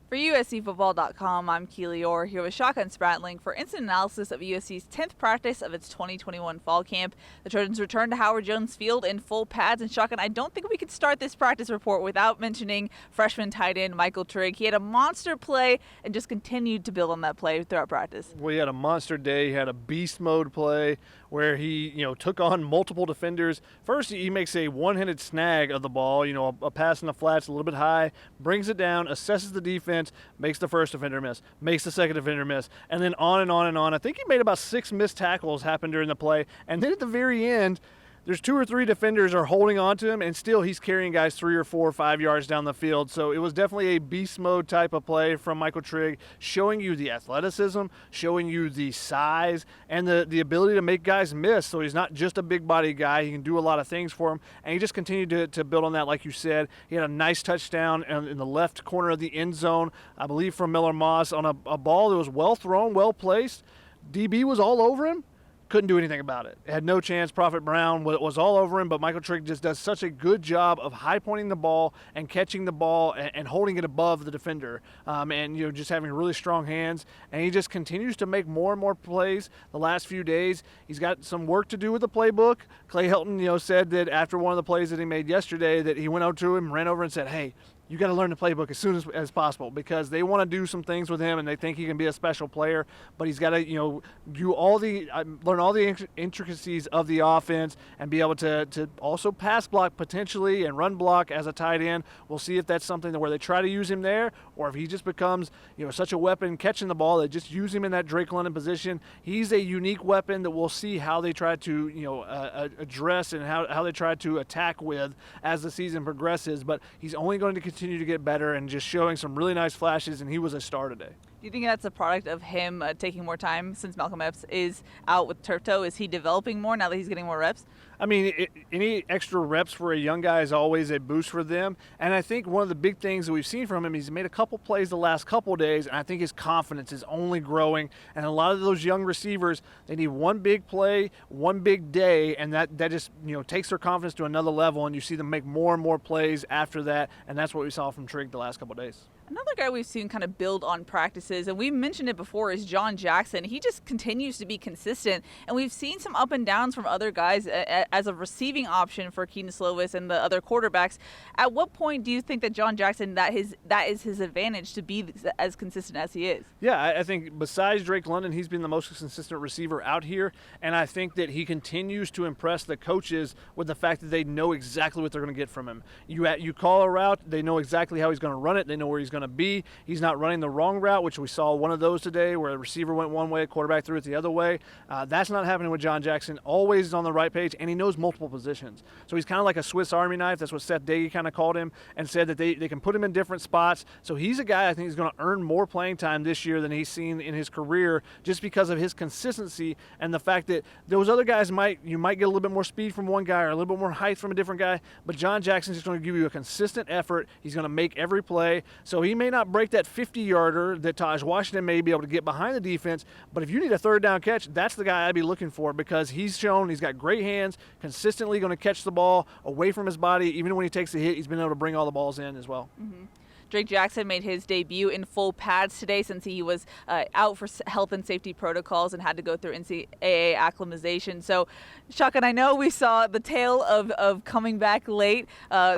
For USCFootball.com, I'm Keely Eure here with Shotgun Spratling for instant analysis of USC's 10th practice of its 2021 fall camp. The Trojans return to Howard Jones Field in full pads. And Shotgun, I don't think we could start this practice report without mentioning freshman tight end Michael Trigg. He had a monster play and just continued to build on that play throughout practice. Well, he had a monster day. He had a beast mode play where he, took on multiple defenders. First, he makes a one-handed snag of the ball, a pass in the flats a little bit high, brings it down, assesses the defense, makes the first defender miss, makes the second defender miss, and then on and on and on. I think he made about 6 missed tackles happen during the play. And then at the very end, there's 2 or 3 defenders are holding on to him, and still he's carrying guys 3 or 4 or 5 yards down the field. So it was definitely a beast mode type of play from Michael Trigg, showing you the athleticism, showing you the size, and the ability to make guys miss. So he's not just a big body guy. He can do a lot of things for him, and he just continued to build on that, like you said. He had a nice touchdown in the left corner of the end zone, I believe from Miller Moss, on a ball that was well thrown, well placed. DB was all over him. Couldn't do anything about it. Had no chance. Prophet Brown was all over him, but Michael Trigg just does such a good job of high pointing the ball and catching the ball and holding it above the defender, and just having really strong hands. And he just continues to make more and more plays the last few days. He's got some work to do with the playbook. Clay Helton, said that after one of the plays that he made yesterday, that he went out to him, ran over and said, "Hey, you got to learn the playbook as soon as possible," because they want to do some things with him and they think he can be a special player, but he's got to, do learn all the intricacies of the offense and be able to also pass block potentially and run block as a tight end. We'll see if that's something where they try to use him there, or if he just becomes, such a weapon catching the ball, they just use him in that Drake London position. He's a unique weapon that we'll see how they try to, address and how they try to attack with as the season progresses, but he's only going to continue to get better and just showing some really nice flashes, and he was a star today. Do you think that's a product of him taking more time since Malcolm Epps is out with turf toe? Is he developing more now that he's getting more reps? I mean, any extra reps for a young guy is always a boost for them. And I think one of the big things that we've seen from him, he's made a couple plays the last couple days, and I think his confidence is only growing. And a lot of those young receivers, they need one big play, one big day, and that just, takes their confidence to another level, and you see them make more and more plays after that. And that's what we saw from Trigg the last couple of days. Another guy we've seen kind of build on practices, and we mentioned it before, is John Jackson. He just continues to be consistent, and we've seen some up and downs from other guys as a receiving option for Keaton Slovis and the other quarterbacks. At what point do you think that John Jackson, that is his advantage to be as consistent as he is? Yeah, I think besides Drake London, he's been the most consistent receiver out here, and I think that he continues to impress the coaches with the fact that they know exactly what they're going to get from him. You call a route, they know exactly how he's going to run it, they know where he's going to be. He's not running the wrong route, which we saw one of those today where the receiver went one way, quarterback threw it the other way. That's not happening with John Jackson. Always on the right page, and he knows multiple positions. So he's kind of like a Swiss Army knife. That's what Seth Dagey kind of called him, and said that they can put him in different spots. So he's a guy I think is going to earn more playing time this year than he's seen in his career, just because of his consistency and the fact that those other guys you might get a little bit more speed from one guy or a little bit more height from a different guy, but John Jackson's just going to give you a consistent effort. He's going to make every play. So he may not break that 50-yarder that Taj Washington may be able to get behind the defense, but if you need a third down catch, that's the guy I'd be looking for, because he's shown he's got great hands, consistently going to catch the ball away from his body. Even when he takes a hit, he's been able to bring all the balls in as well. Mm-hmm. Drake Jackson made his debut in full pads today since he was out for health and safety protocols and had to go through NCAA acclimatization. So, Shotgun, I know we saw the tale of coming back late.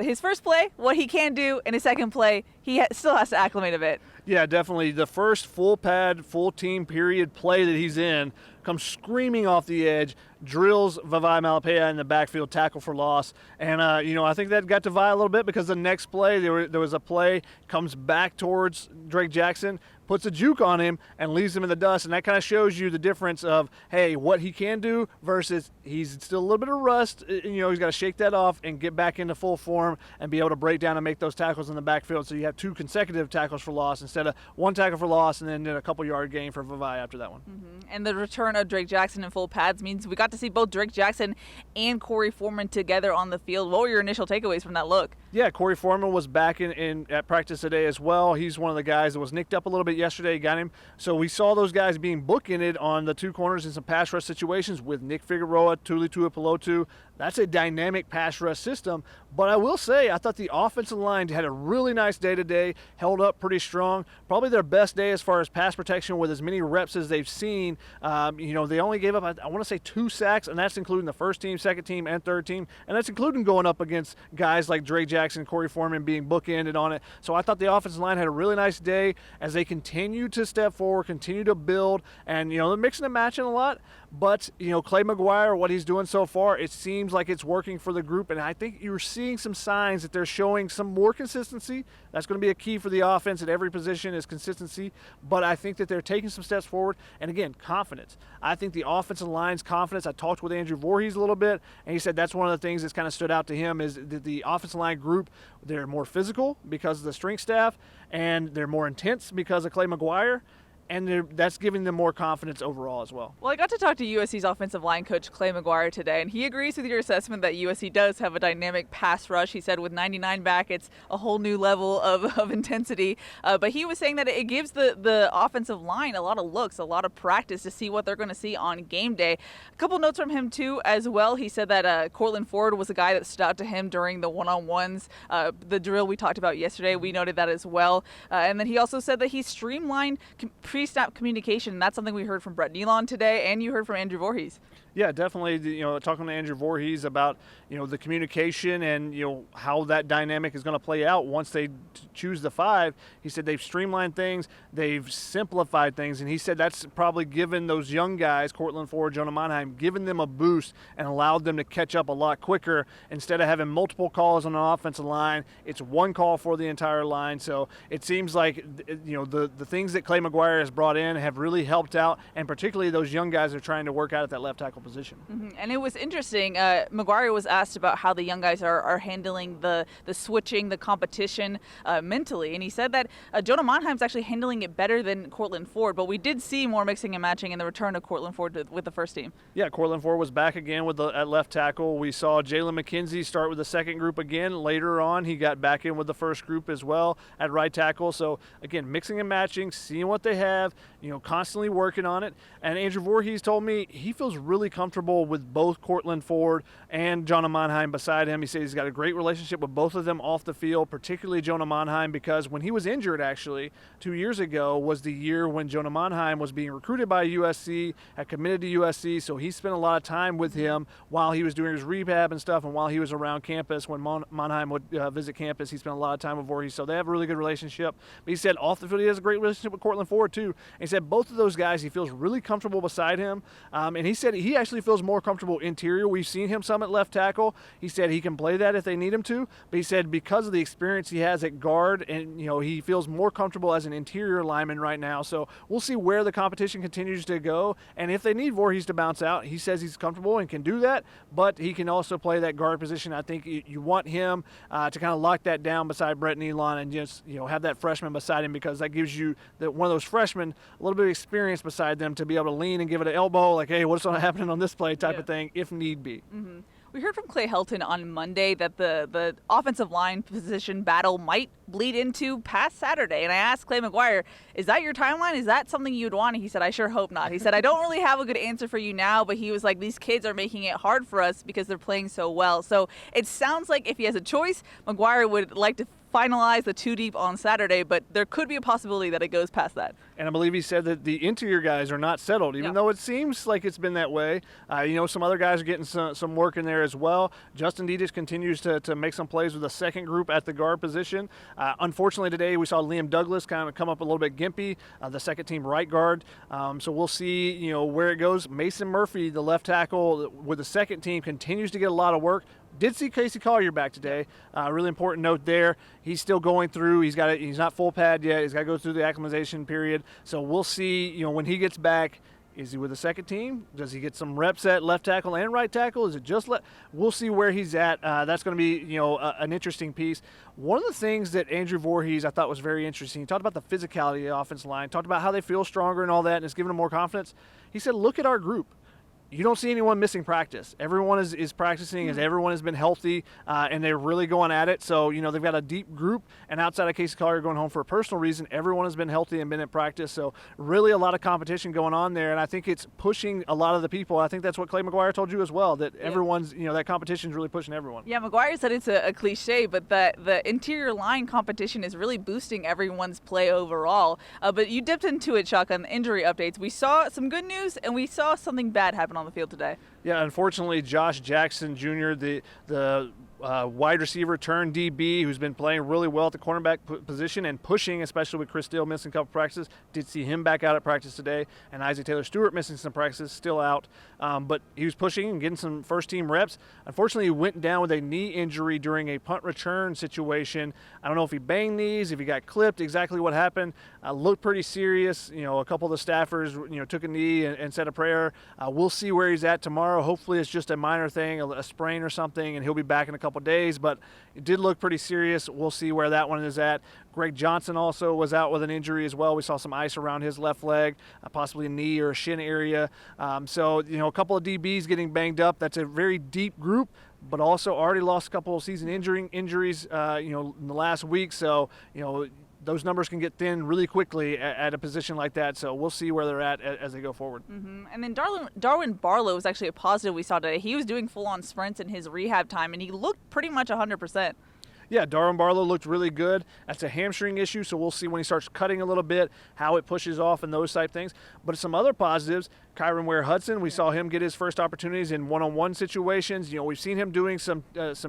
His first play, what he can do, and his second play, he still has to acclimate a bit. Yeah, definitely. The first full pad, full team period play that he's in comes screaming off the edge, drills Vavae Malapea in the backfield, tackle for loss. And, I think that got to Vi a little bit, because the next play, there was a play, comes back towards Drake Jackson, puts a juke on him and leaves him in the dust. And that kind of shows you the difference of, hey, what he can do versus he's still a little bit of rust. He's got to shake that off and get back into full form and be able to break down and make those tackles in the backfield. So you have 2 consecutive tackles for loss instead of 1 tackle for loss and then a couple-yard gain for Vavae after that one. Mm-hmm. And the return of Drake Jackson in full pads means we got to see both Drake Jackson and Corey Foreman together on the field. What were your initial takeaways from that look? Yeah, Corey Foreman was back in at practice today as well. He's one of the guys that was nicked up a little bit yesterday, got him. So we saw those guys being bookended on the two corners in some pass rush situations with Nick Figueroa, Tuli Tuipulotu. That's a dynamic pass rush system. But I will say, I thought the offensive line had a really nice day today, held up pretty strong. Probably their best day as far as pass protection with as many reps as they've seen. They only gave up, I want to say, 2 sacks, and that's including the first team, second team, and third team. And that's including going up against guys like Dre Jackson, Corey Foreman being bookended on it. So I thought the offensive line had a really nice day as they continue to step forward, continue to build, and, they're mixing and matching a lot. But, Clay McGuire, what he's doing so far, it seems like it's working for the group, and I think you're seeing some signs that they're showing some more consistency. That's going to be a key for the offense at every position is consistency, but I think that they're taking some steps forward, and again, confidence. I think the offensive line's confidence. I talked with Andrew Voorhees a little bit, and he said that's one of the things that's kind of stood out to him is that the offensive line group, they're more physical because of the strength staff, and they're more intense because of Clay McGuire. And that's giving them more confidence overall as well. Well, I got to talk to USC's offensive line coach, Clay McGuire, today, and he agrees with your assessment that USC does have a dynamic pass rush. He said with 99 back, it's a whole new level of intensity. But he was saying that it gives the offensive line a lot of looks, a lot of practice to see what they're going to see on game day. A couple notes from him, too, as well. He said that Cortland Ford was a guy that stood out to him during the one-on-ones. The drill we talked about yesterday, we noted that as well. And then he also said that he streamlined pre-snap communication. That's something we heard from Brett Nealon today, and you heard from Andrew Voorhees. Yeah, definitely. Talking to Andrew Voorhees about the communication and how that dynamic is going to play out once they choose the 5. He said they've streamlined things, they've simplified things, and he said that's probably given those young guys, Cortland Ford, Jonah Monheim, given them a boost and allowed them to catch up a lot quicker. Instead of having multiple calls on an offensive line, it's one call for the entire line. So it seems like the things that Clay McGuire has brought in have really helped out, and particularly those young guys are trying to work out at that left tackle position. Mm-hmm. And it was interesting. McGuire was asked about how the young guys are handling the switching, the competition mentally, and he said that Jonah Monheim's actually handling it better than Cortland Ford, but we did see more mixing and matching in the return of Cortland Ford with the first team. Yeah, Cortland Ford was back again at left tackle. We saw Jalen McKenzie start with the second group again. Later on, he got back in with the first group as well at right tackle. So again, mixing and matching, seeing what they have, constantly working on it. And Andrew Voorhees told me he feels really comfortable with both Cortland Ford and Jonah Monheim beside him. He says he's got a great relationship with both of them off the field, particularly Jonah Monheim, because when he was injured actually 2 years ago was the year when Jonah Monheim was being recruited by USC, had committed to USC, so he spent a lot of time with him while he was doing his rehab and stuff, and while he was around campus when Monheim would visit campus, he spent a lot of time with Voorhees, so they have a really good relationship. But he said off the field he has a great relationship with Cortland Ford too, and he said both of those guys he feels really comfortable beside him, and he said he actually feels more comfortable interior. We've seen him some at left tackle. He said he can play that if they need him to, but he said because of the experience he has at guard, and he feels more comfortable as an interior lineman right now. So we'll see where the competition continues to go, and if they need Voorhees to bounce out, he says he's comfortable and can do that, but he can also play that guard position. I think you want him to kind of lock that down beside Brett Nealon and just have that freshman beside him, because that gives you one of those freshmen a little bit of experience beside them to be able to lean and give it an elbow, like, hey, what's happening on this play type of thing, if need be. Mm-hmm. We heard from Clay Helton on Monday that the offensive line position battle might bleed into past Saturday. And I asked Clay McGuire, is that your timeline? Is that something you'd want? And he said, I sure hope not. He said, I don't really have a good answer for you now, but he was like, these kids are making it hard for us because they're playing so well. So it sounds like if he has a choice, McGuire would like to finalize the 2 deep on Saturday, but there could be a possibility that it goes past that. And I believe he said that the interior guys are not settled, even though it seems like it's been that way. Some other guys are getting some work in there as well. Justin Dietrich continues to make some plays with the second group at the guard position. Unfortunately, today we saw Liam Douglas kind of come up a little bit gimpy, the second team right guard. So we'll see, where it goes. Mason Murphy, the left tackle with the second team, continues to get a lot of work. Did see Casey Collier back today. Really important note there. He's still going through. He's not full pad yet. He's got to go through the acclimatization period. So we'll see. When he gets back, is he with the second team? Does he get some reps at left tackle and right tackle? Is it just We'll see where he's at. That's going to be an interesting piece. One of the things that Andrew Voorhees I thought was very interesting. He talked about the physicality of the offensive line. Talked about how they feel stronger and all that, and it's giving them more confidence. He said, "Look at our group. you don't see anyone missing practice. Everyone is practicing as everyone has been healthy, and they're really going at it. So, they've got a deep group, and outside of Casey Collier going home for a personal reason, everyone has been healthy and been in practice. So really a lot of competition going on there, and I think it's pushing a lot of the people. I think that's what Clay McGuire told you as well, that everyone's, that competition is really pushing everyone. Yeah, McGuire said it's a cliche, but the interior line competition is really boosting everyone's play overall. But you dipped into it, Chuck, on the injury updates. We saw some good news, and we saw something bad happen on the field today. Yeah, unfortunately, Josh Jackson Jr., the wide receiver turned DB, who's been playing really well at the cornerback position and pushing, especially with Chris Steele missing a couple practices. Did see him back out at practice today, and Isaac Taylor-Stewart missing some practices, still out. But he was pushing and getting some first-team reps. Unfortunately, he went down with a knee injury during a punt return situation. I don't know if he banged knees, if he got clipped, exactly what happened. Looked pretty serious. A couple of the staffers, took a knee and said a prayer. We'll see where he's at tomorrow. Hopefully, it's just a minor thing, a sprain or something, and he'll be back in a couple days, but it did look pretty serious. We'll see where that one is at. Greg Johnson also was out with an injury as well. We saw some ice around his left leg, possibly a knee or a shin area. So, a couple of DBs getting banged up. That's a very deep group, but also already lost a couple of season injuries, in the last week. So, those numbers can get thin really quickly at a position like that. So we'll see where they're at as they go forward. Mm-hmm. And then Darwin Barlow was actually a positive we saw today. He was doing full-on sprints in his rehab time, and he looked pretty much 100%. Yeah, Darwin Barlow looked really good. That's a hamstring issue, so we'll see when he starts cutting a little bit, how it pushes off and those type things. But some other positives, Kyron Ware-Hudson, we saw him get his first opportunities in one-on-one situations. We've seen him doing some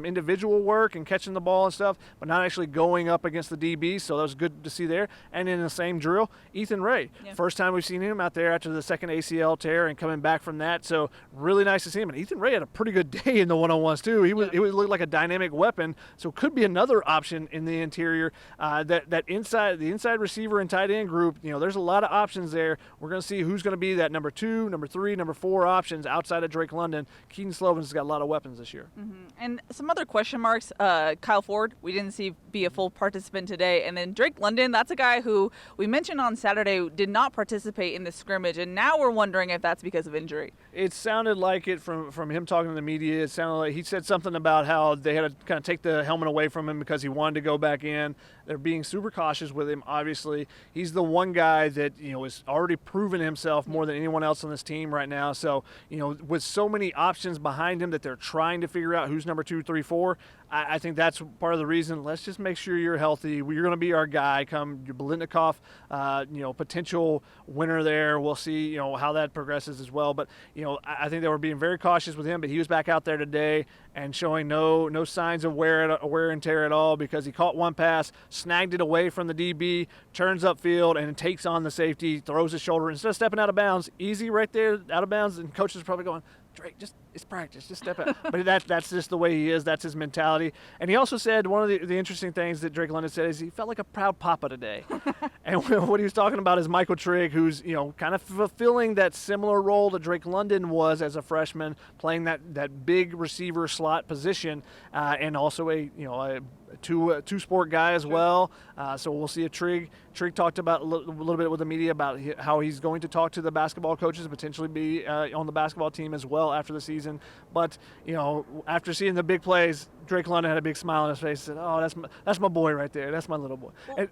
individual work and catching the ball and stuff, but not actually going up against the DBs, so that was good to see there. And in the same drill, Ethan Ray. Yeah. First time we've seen him out there after the second ACL tear and coming back from that, so really nice to see him. And Ethan Ray had a pretty good day in the one-on-ones, too. He looked like a dynamic weapon, so it could be another option in the interior. The inside receiver and tight end group, there's a lot of options there. We're going to see who's going to be that number 2, number 3, number 4 options outside of Drake London. Keaton Slovin's got a lot of weapons this year. Mm-hmm. And some other question marks. Kyle Ford, we didn't see be a full participant today. And then Drake London, that's a guy who we mentioned on Saturday did not participate in the scrimmage, and now we're wondering if that's because of injury. It sounded like it from him talking to the media. It sounded like he said something about how they had to kind of take the helmet away from him because he wanted to go back in. They're being super cautious with him, obviously. He's the one guy that, has already proven himself more than anyone else on this team right now. So, with so many options behind him that they're trying to figure out who's number 2, 3, 4, I think that's part of the reason. Let's just make sure you're healthy. You're going to be our guy come your Biletnikoff, potential winner there. We'll see, how that progresses as well. But, I think they were being very cautious with him, but he was back out there today and showing no signs of wear and tear at all, because he caught one pass, snagged it away from the DB, turns upfield and takes on the safety, throws his shoulder instead of stepping out of bounds. Easy right there, out of bounds, and coaches are probably going, Drake, it's practice, just step out. But that's just the way he is. That's his mentality. And he also said one of the interesting things that Drake London said is he felt like a proud papa today. And what he was talking about is Michael Trigg, who's kind of fulfilling that similar role that Drake London was as a freshman, playing that big receiver slot position, and also a two-sport guy as well. So we'll see if Trigg talked about a little bit with the media about how he's going to talk to the basketball coaches, potentially be on the basketball team as well after the season. But, after seeing the big plays, Drake London had a big smile on his face and said, oh, that's my boy right there. That's my little boy.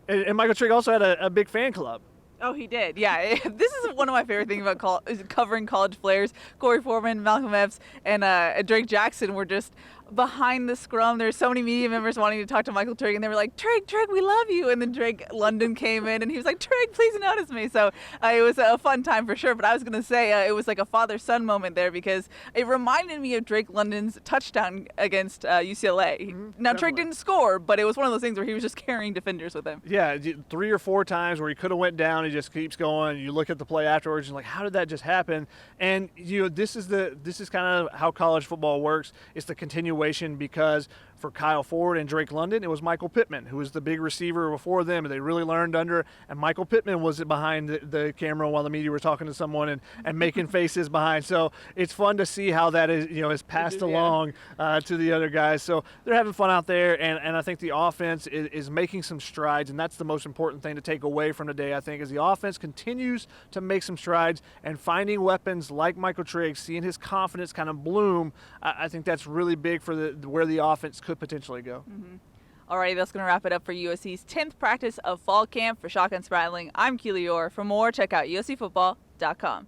And Michael Trigg also had a big fan club. Oh, he did. Yeah. This is one of my favorite things about covering college players. Corey Foreman, Malcolm Epps, and Drake Jackson were just behind the scrum. There's so many media members wanting to talk to Michael Trigg, and they were like, Trigg, we love you. And then Drake London came in, and he was like, Trigg, please notice me. So it was a fun time for sure. But I was going to say it was like a father-son moment there, because it reminded me of Drake London's touchdown against UCLA. Mm-hmm. Now, Trigg didn't score, but it was one of those things where he was just carrying defenders with him. Yeah, 3 or 4 times where he could have went down. He just keeps going. You look at the play afterwards, and like, how did that just happen? And this is kind of how college football works. It's the continuation situation because for Kyle Ford and Drake London, it was Michael Pittman, who was the big receiver before them, and they really learned under. And Michael Pittman was behind the camera while the media were talking to someone and making faces behind. So it's fun to see how that is passed along to the other guys. So they're having fun out there, and I think the offense is making some strides, and that's the most important thing to take away from today. I think as the offense continues to make some strides and finding weapons like Michael Trigg, seeing his confidence kind of bloom, I think that's really big for where the offense could potentially go. Alrighty, that's going to wrap it up for USC's 10th practice of fall camp. For Shotgun Spratling, I'm Keely Eure. For more, check out uscfootball.com.